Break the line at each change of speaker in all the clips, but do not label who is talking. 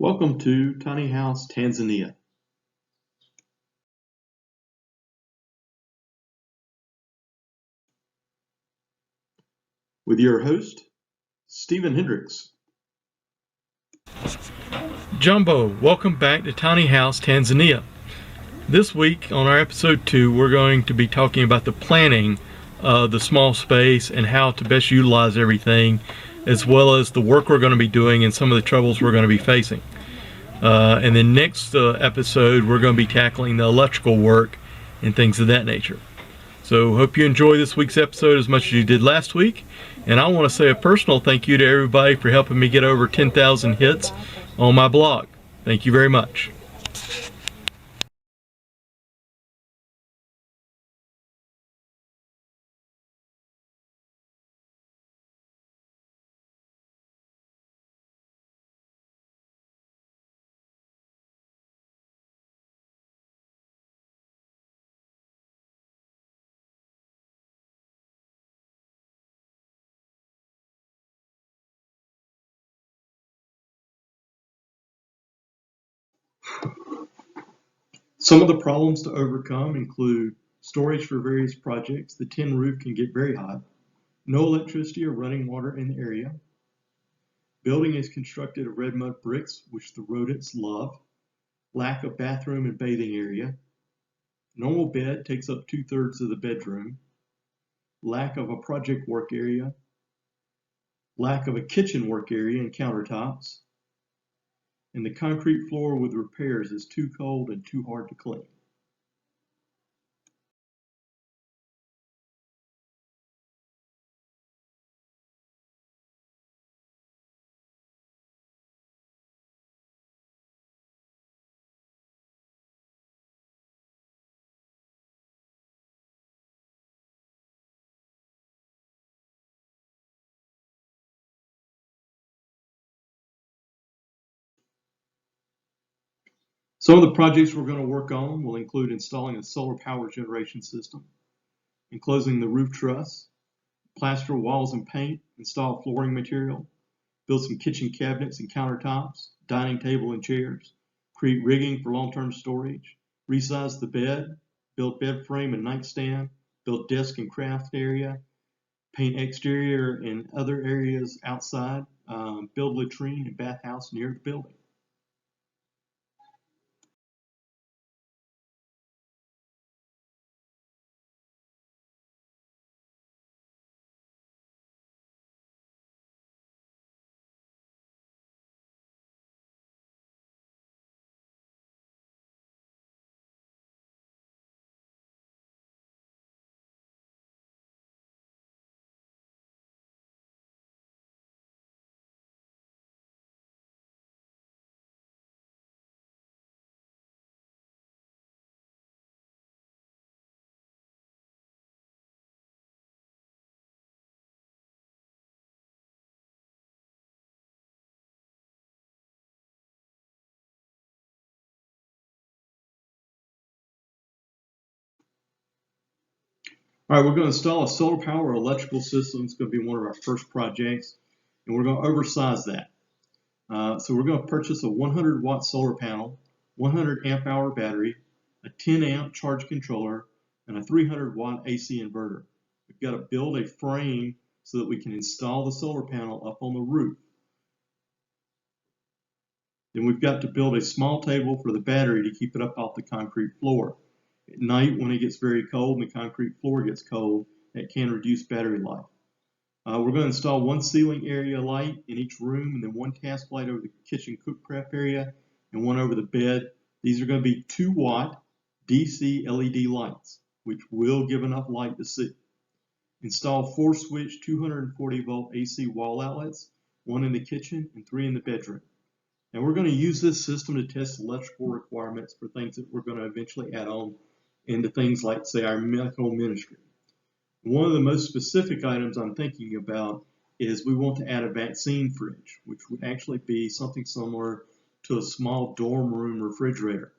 Welcome to Tiny House Tanzania with your host, Stephen Hendricks.
Jumbo, welcome back to Tiny House Tanzania. This week on our episode 2, we're going to be talking about the planning of the small space and how to best utilize everything, as well as the work we're going to be doing and some of the troubles we're going to be facing. And then next episode, we're going to be tackling the electrical work and things of that nature. So hope you enjoy this week's episode as much as you did last week. And I want to say a personal thank you to everybody for helping me get over 10,000 hits on my blog. Thank you very much.
Some of the problems to overcome include storage for various projects. The tin roof can get very hot. No electricity or running water in the area. Building is constructed of red mud bricks, which the rodents love. Lack of bathroom and bathing area. Normal bed takes up 2/3 of the bedroom. Lack of a project work area. Lack of a kitchen work area and countertops. And the concrete floor with repairs is too cold and too hard to clean. Some of the projects we're going to work on will include installing a solar power generation system, enclosing the roof truss, plaster walls and paint, install flooring material, build some kitchen cabinets and countertops, dining table and chairs, create rigging for long-term storage, resize the bed, build bed frame and nightstand, build desk and craft area, paint exterior and other areas outside, build latrine and bathhouse near the building. All right, we're going to install a solar power electrical system. It's going to be one of our first projects, and we're going to oversize that. So we're going to purchase a 100-watt solar panel, 100 amp hour battery, a 10 amp charge controller, and a 300-watt AC inverter. We've got to build a frame so that we can install the solar panel up on the roof. Then we've got to build a small table for the battery to keep it up off the concrete floor. At night, when it gets very cold and the concrete floor gets cold, that can reduce battery life. We're going to install one ceiling area light in each room, and then one task light over the kitchen cook prep area, and one over the bed. These are going to be 2-watt DC LED lights, which will give enough light to see. Install 4-switch 240-volt AC wall outlets, 1 in the kitchen and 3 in the bedroom. Now we're going to use this system to test electrical requirements for things that we're going to eventually add on into things like, say, our medical ministry. One of the most specific items I'm thinking about is we want to add a vaccine fridge, which would actually be something similar to a small dorm room refrigerator.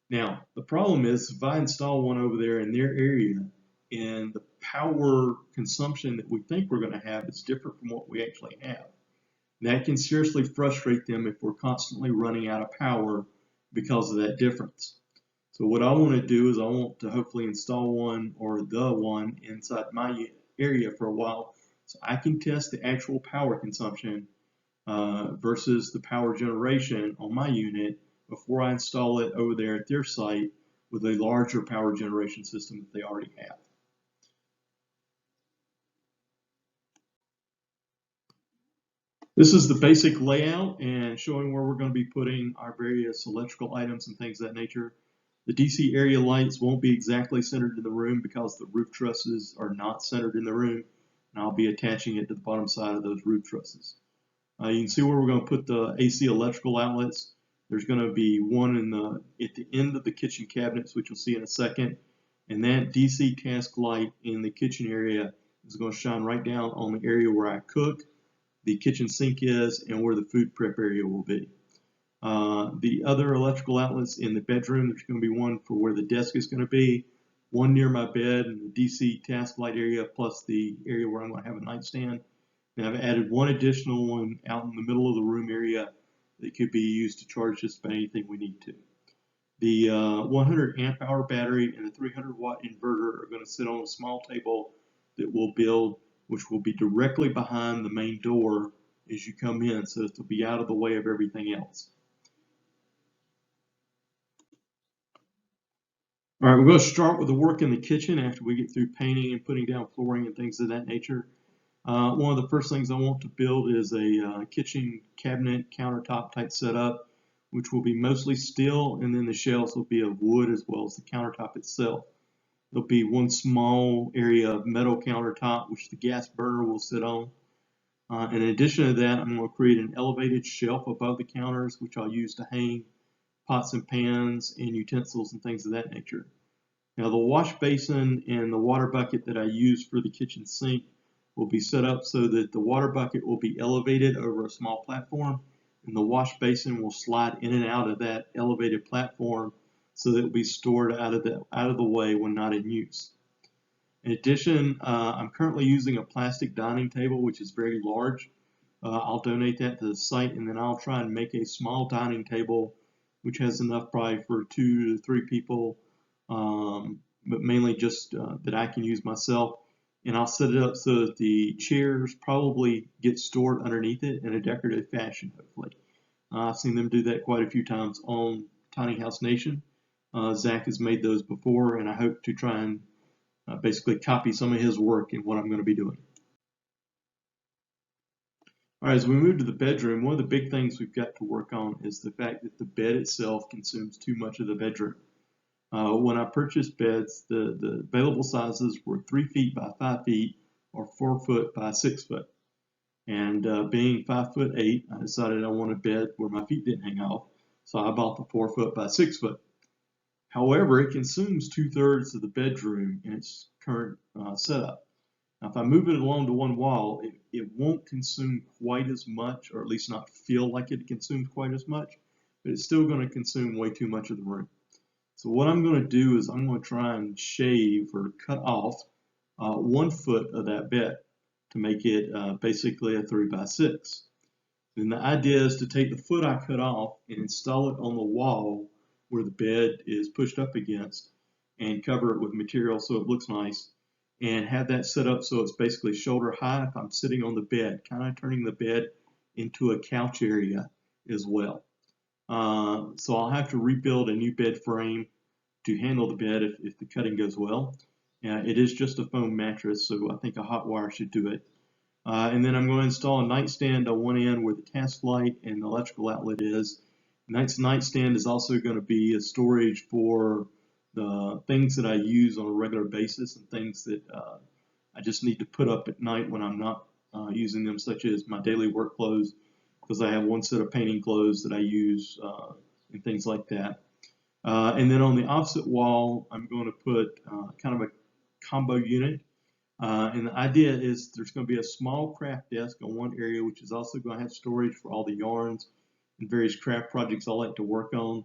Now, the problem is if I install one over there in their area and the power consumption that we think we're going to have is different from what we actually have. That can seriously frustrate them if we're constantly running out of power because of that difference. So what I want to do is I want to hopefully install one or the one inside my area for a while so I can test the actual power consumption versus the power generation on my unit before I install it over there at their site with a larger power generation system that they already have. This is the basic layout and showing where we're going to be putting our various electrical items and things of that nature. The DC area lights won't be exactly centered in the room because the roof trusses are not centered in the room, and I'll be attaching it to the bottom side of those roof trusses. You can see where we're going to put the AC electrical outlets. There's going to be one at the end of the kitchen cabinets, which you'll see in a second, and that DC task light in the kitchen area is going to shine right down on the area where I cook, the kitchen sink is, and where the food prep area will be. The other electrical outlets in the bedroom, there's going to be one for where the desk is going to be, one near my bed in the DC task light area, plus the area where I'm going to have a nightstand. And I've added one additional one out in the middle of the room area that could be used to charge just about anything we need to. The 100 amp hour battery and the 300 watt inverter are going to sit on a small table that we'll build, which will be directly behind the main door as you come in, so it'll be out of the way of everything else. All right, we're going to start with the work in the kitchen after we get through painting and putting down flooring and things of that nature. One of the first things I want to build is a kitchen cabinet countertop type setup, which will be mostly steel, and then the shelves will be of wood as well as the countertop itself. There'll be one small area of metal countertop, which the gas burner will sit on. In addition to that, I'm going to create an elevated shelf above the counters, which I'll use to hang pots and pans and utensils and things of that nature. Now the wash basin and the water bucket that I use for the kitchen sink will be set up so that the water bucket will be elevated over a small platform and the wash basin will slide in and out of that elevated platform so that it will be stored out of the way when not in use. In addition, I'm currently using a plastic dining table which is very large. I'll donate that to the site, and then I'll try and make a small dining table which has enough probably for 2 to 3 people, but mainly just that I can use myself. And I'll set it up so that the chairs probably get stored underneath it in a decorative fashion, hopefully. I've seen them do that quite a few times on Tiny House Nation. Zach has made those before, and I hope to try and basically copy some of his work in what I'm going to be doing. All right, as we move to the bedroom, one of the big things we've got to work on is the fact that the bed itself consumes too much of the bedroom. When I purchased beds, the available sizes were 3 feet by 5 feet or 4 foot by 6 foot. And being 5'8", I decided I wanted a bed where my feet didn't hang off, so I bought the 4 foot by 6 foot. However, it consumes 2/3 of the bedroom in its current setup. Now, if I move it along to one wall, it won't consume quite as much, or at least not feel like it consumes quite as much, but it's still going to consume way too much of the room. So what I'm going to do is I'm going to try and shave or cut off 1 foot of that bed to make it basically a 3 by 6. Then the idea is to take the foot I cut off and install it on the wall where the bed is pushed up against and cover it with material so it looks nice, and have that set up so it's basically shoulder high if I'm sitting on the bed, kind of turning the bed into a couch area as well. So I'll have to rebuild a new bed frame to handle the bed if the cutting goes well. It is just a foam mattress, so I think a hot wire should do it. And then I'm going to install a nightstand on one end where the task light and the electrical outlet is. Next nightstand is also going to be a storage for the things that I use on a regular basis and things that I just need to put up at night when I'm not using them, such as my daily work clothes, because I have one set of painting clothes that I use and things like that. And then on the opposite wall, I'm going to put kind of a combo unit. And the idea is there's going to be a small craft desk on one area, which is also going to have storage for all the yarns and various craft projects I like to work on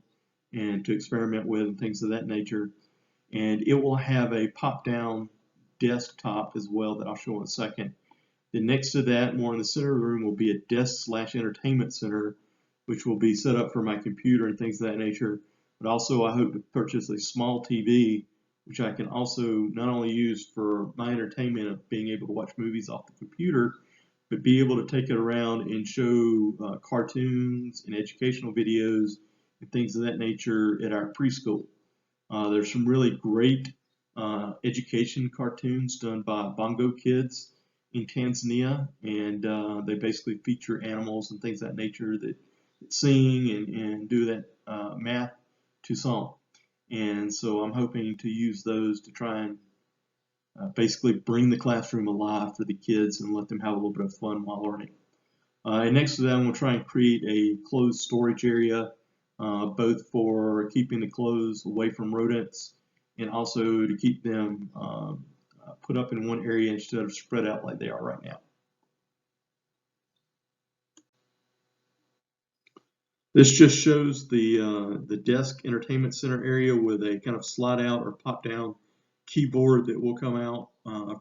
and to experiment with and things of that nature. And it will have a pop-down desktop as well that I'll show in a second. Then next to that, more in the center of the room, will be a desk/entertainment center, which will be set up for my computer and things of that nature. But also, I hope to purchase a small TV, which I can also not only use for my entertainment of being able to watch movies off the computer, but be able to take it around and show cartoons and educational videos and things of that nature at our preschool. There's some really great education cartoons done by Bongo Kids in Tanzania, and they basically feature animals and things of that nature that sing and do that math to song. And so I'm hoping to use those to try and basically bring the classroom alive for the kids and let them have a little bit of fun while learning. And next to that, I'm going to try and create a closed storage area, both for keeping the clothes away from rodents and also to keep them put up in one area instead of spread out like they are right now. This just shows the desk entertainment center area with a kind of slide out or pop down keyboard that will come out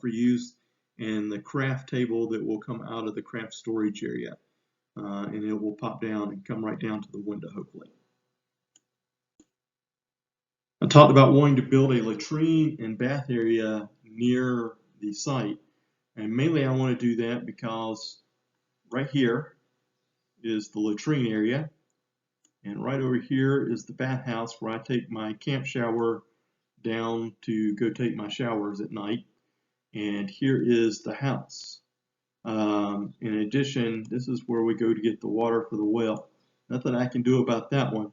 for use, and the craft table that will come out of the craft storage area. And it will pop down and come right down to the window, hopefully. I talked about wanting to build a latrine and bath area near the site, and mainly I want to do that because right here is the latrine area, and right over here is the bathhouse where I take my camp shower down to go take my showers at night, and here is the house. In addition, this is where we go to get the water for the well. Nothing I can do about that one,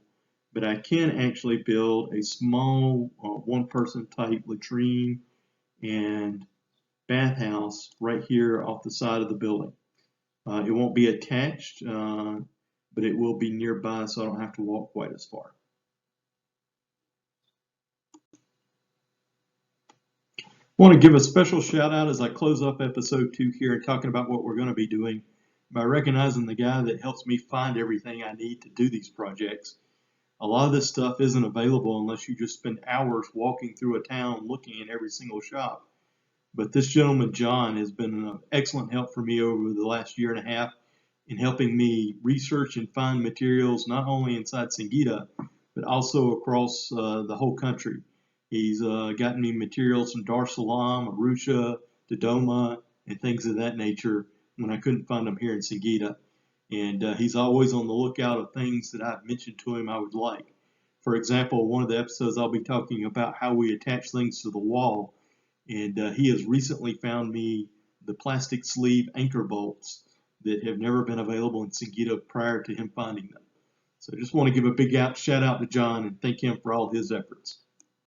but I can actually build a small one-person type latrine and bathhouse right here off the side of the building. It won't be attached, but it will be nearby, so I don't have to walk quite as far. I want to give a special shout out as I close up episode 2 here, talking about what we're going to be doing, by recognizing the guy that helps me find everything I need to do these projects. A lot of this stuff isn't available unless you just spend hours walking through a town looking in every single shop. But this gentleman, John, has been an excellent help for me over the last year and a half in helping me research and find materials not only inside Singida, but also across the whole country. He's gotten me materials from Dar es Salaam, Arusha, Dodoma, and things of that nature when I couldn't find them here in Singida. And he's always on the lookout of things that I've mentioned to him I would like. For example, one of the episodes I'll be talking about how we attach things to the wall, and he has recently found me the plastic sleeve anchor bolts that have never been available in Singida prior to him finding them. So I just want to give a big shout out to John and thank him for all his efforts.